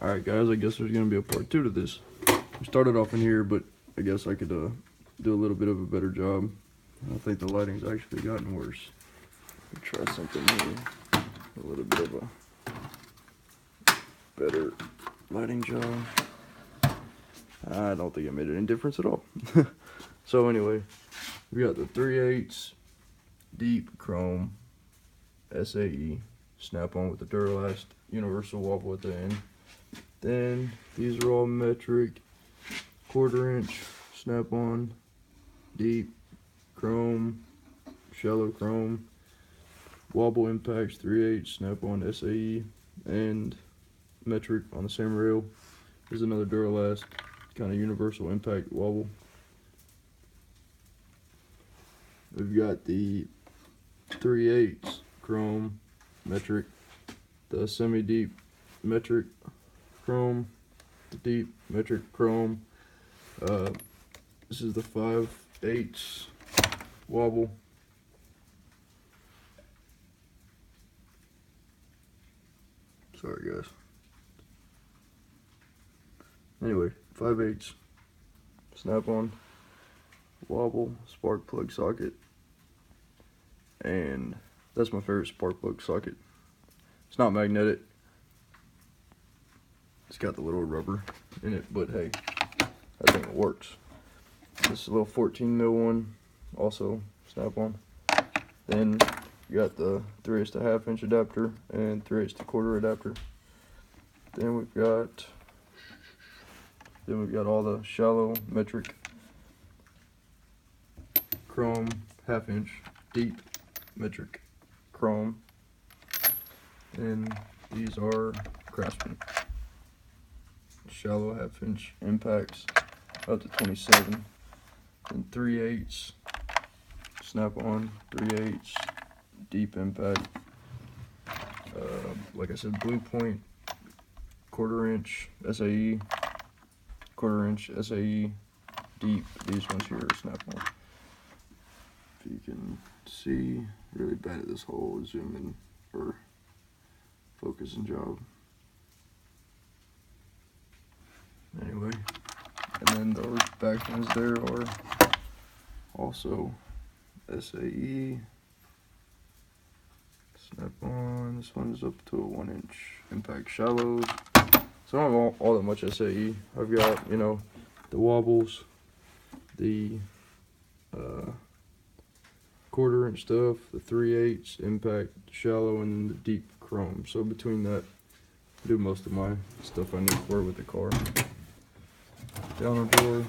Alright guys, I guess there's going to be a part 2 to this. We started off in here, but I guess I could do a little bit of a better job. I think the lighting's actually gotten worse. Let me try something here. A little bit of a better lighting job. I don't think it made any difference at all. So anyway, we got the 3/8 deep chrome SAE snap-on with the Duralast universal wobble at the end. Then these are all metric 1/4 inch snap-on deep chrome, shallow chrome, wobble impacts 3/8 snap-on SAE, and metric on the same rail. There's another Duralast kind of universal impact wobble. We've got the 3/8 chrome metric, the semi-deep metric chrome, the deep metric chrome. This is the 5/8 wobble. Sorry guys. Anyway, 5/8 snap-on wobble spark plug socket, and that's my favorite spark plug socket. It's not magnetic, it's got the little rubber in it, but hey, I think it works. This is a little 14mm one, also snap-on. Then you got the 3/8 to 1/2 inch adapter and 3/8 to 1/4 adapter. Then we've got all the shallow metric chrome 1/2 inch, deep metric chrome, and these are Craftsman shallow 1/2 inch impacts up to 27, and 3/8 snap-on 3/8 deep impact. Like I said, Blue Point 1/4 inch SAE, 1/4 inch SAE deep. These ones here are snap-on. If you can see, really bad at this whole zoom in or focusing job. Anyway, and then those back ones there are also SAE snap-on. This one's up to a 1 inch impact shallows. So I don't have all that much SAE. I've got, you know, the wobbles, the 1/4 inch stuff, the 3/8 impact shallow, and the deep chrome. So between that, I do most of my stuff I need for it with the car. Downer door.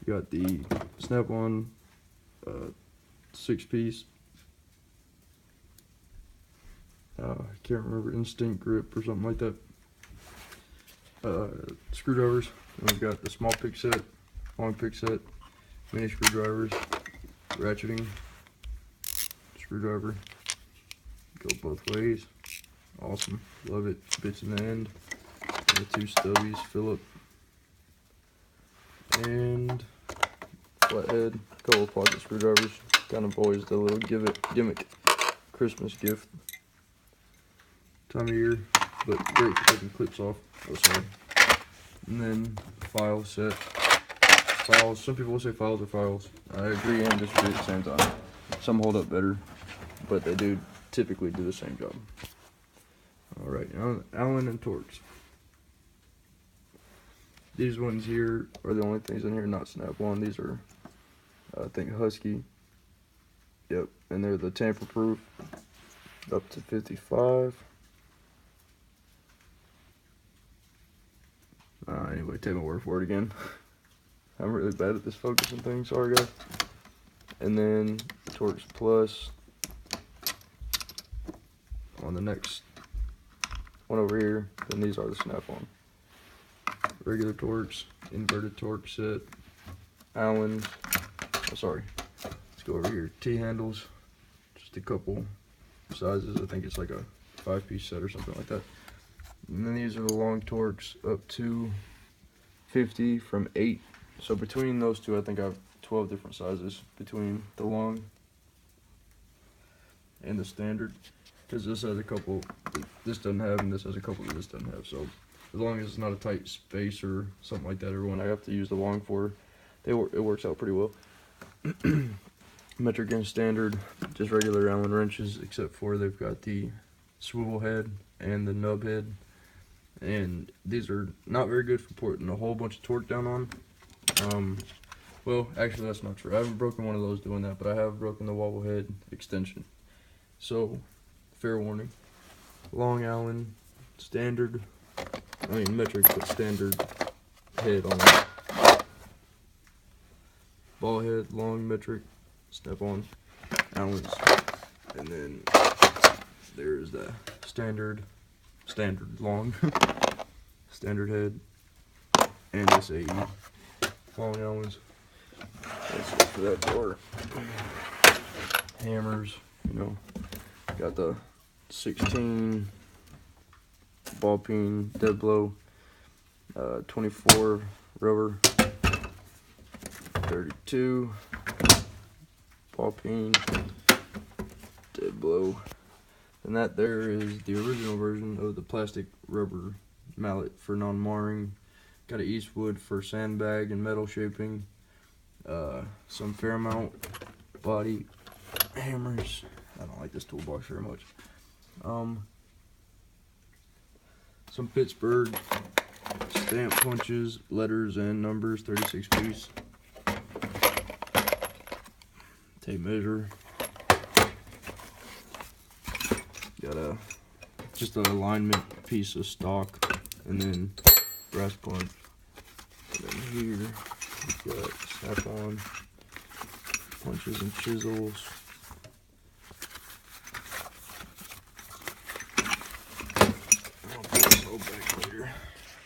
You got the snap-on 6-piece. I can't remember, instinct grip or something like that. Screwdrivers. And we've got the small pick set, long pick set, mini screwdrivers, ratcheting screwdriver. Go both ways. Awesome. Love it. Bits in the end. And the 2 stubbies, Phillip. And flathead. Couple of pocket screwdrivers. Kind of always the little gimmick Christmas gift time of year, but great for taking clips off. Oh, sorry. And then file set. Files. Some people will say files are files. I agree and disagree at the same time. Some hold up better, but they do typically do the same job. Alright, now Allen and Torx. These ones here are the only things in here not snap-on. These are, I think, Husky. Yep, and they're the tamper-proof up to 55. Anyway, take my word for it again. I'm really bad at this focusing thing, sorry guys. And then Torx Plus on the next one over here. Then these are the snap-on. Regular Torx, inverted Torx set, Allen. Oh, sorry. Let's go over here. T-handles, just a couple sizes. I think it's like a 5-piece set or something like that. And then these are the long Torx up to 50 from 8. So between those two, I think I have 12 different sizes between the long and the standard. because this has a couple this doesn't have, and this has a couple that this doesn't have. So as long as it's not a tight space or something like that, or when I have to use the long for, it works out pretty well. Metric and standard, just regular Allen wrenches, except for they've got the swivel head and the nub head, and these are not very good for putting a whole bunch of torque down on. Well, actually that's not true. I haven't broken one of those doing that, but I have broken the wobble head extension. So, fair warning. Long Allen, standard, I mean metric, but standard head on it. Ball head, long metric, step on Allen's, and then there's the standard long standard head, and this AE long Allen's. That's it for that door. Hammers, you know, got the 16 ball peen dead blow, 24 rubber, 32 ball peen dead blow, and that there is the original version of the plastic rubber mallet for non-marring. Got an Eastwood for sandbag and metal shaping, some Fairmount body hammers. I don't like this toolbox very much. Some Pittsburgh stamp punches, letters and numbers, 36 piece. Tape measure. Got just an alignment piece of stock, and then brass punch. And then here we've got snap-on punches and chisels. I'll put this all back later.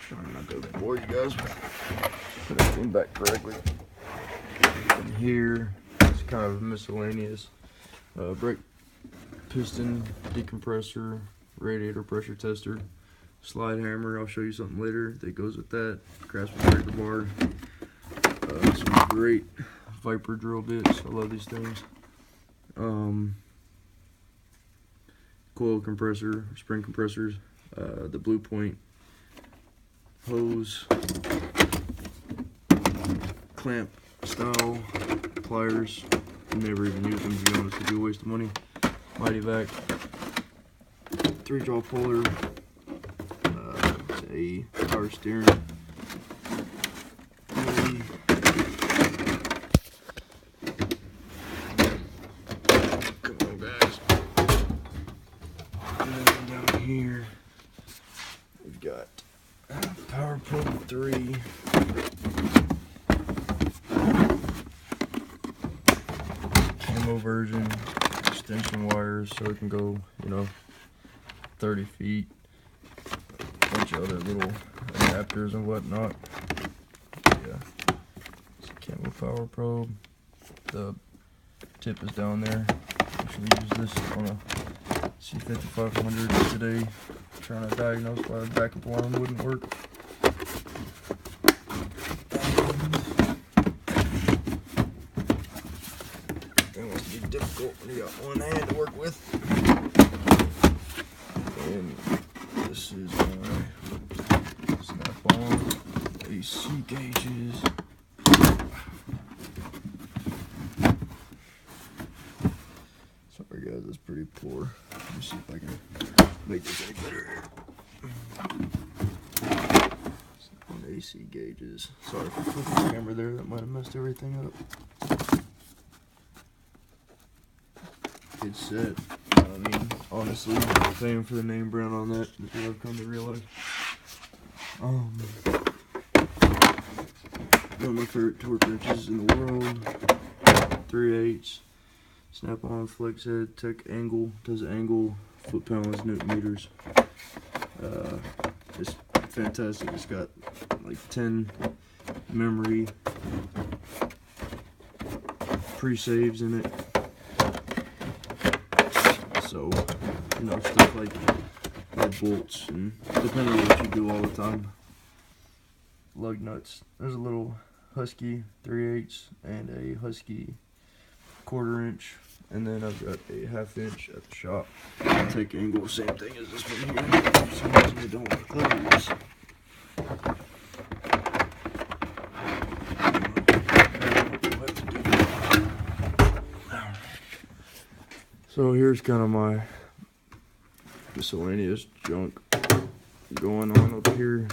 Trying not to bore you guys, but put everything back correctly. And here it's kind of miscellaneous. Brake piston, decompressor, radiator pressure tester, slide hammer. I'll show you something later that goes with that. Craftsman breaker bar. Some great Viper drill bits. I love these things. Coil compressor, spring compressors. The Blue Point hose, clamp style pliers. Never even use them, to be honest. It'd be a waste of money. Mighty Vac 3-jaw puller. It's a power steering. Come on, guys. And then down here, we've got Power Probe 3. Camo version. Extension wires, so it can go, you know, 30 feet. A bunch of other little adapters and whatnot. Yeah, it's a camo power probe. The tip is down there. Actually use this on a C5500 today, trying to diagnose why the backup alarm wouldn't work. Difficult when you got one hand to work with. And this is my snap-on AC gauges. Sorry guys, that's pretty poor. Let me see if I can make this any better. Snap-on AC gauges. Sorry for flipping the camera there, that might have messed everything up. Good set. I mean, honestly, paying for the name brand on that is what I've come to realize. One of my favorite torque wrenches in the world. 3/8, snap-on flex head, tech angle, does angle, foot pounds, Newton meters. It's fantastic. It's got like 10 memory pre-saves in it. So, you know, stuff like bolts, and depending on what you do all the time. Lug nuts. There's a little Husky 3/8 and a Husky 1/4 inch, And then I've got a 1/2 inch at the shop. Take angle, same thing as this one here. For some reason I don't like those. So here's kind of my miscellaneous junk going on up here.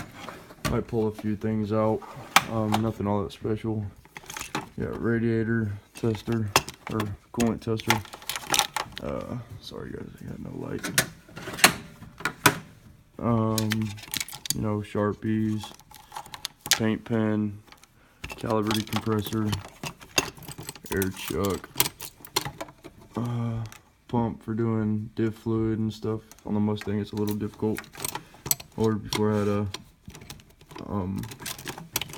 Might pull a few things out. Nothing all that special. Yeah, radiator tester or coolant tester. Sorry guys, I got no light. You know, Sharpies, paint pen, caliber decompressor, air chuck, pump for doing diff fluid and stuff. On the Mustang it's a little difficult. Or before I had a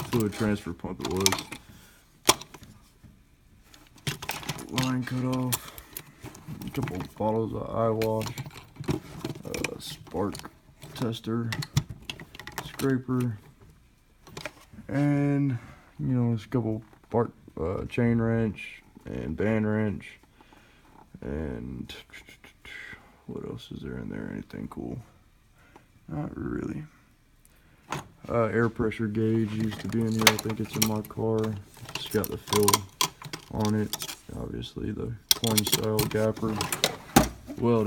fluid transfer pump, it was. Line cut off, a couple bottles of eye wash, spark tester, scraper, and you know, just a couple chain wrench and band wrench, and what else is there in there? Anything cool? Not really. Air pressure gauge used to be in here. I think it's in my car. It's got the fill on it. Obviously the coin style gapper. Well.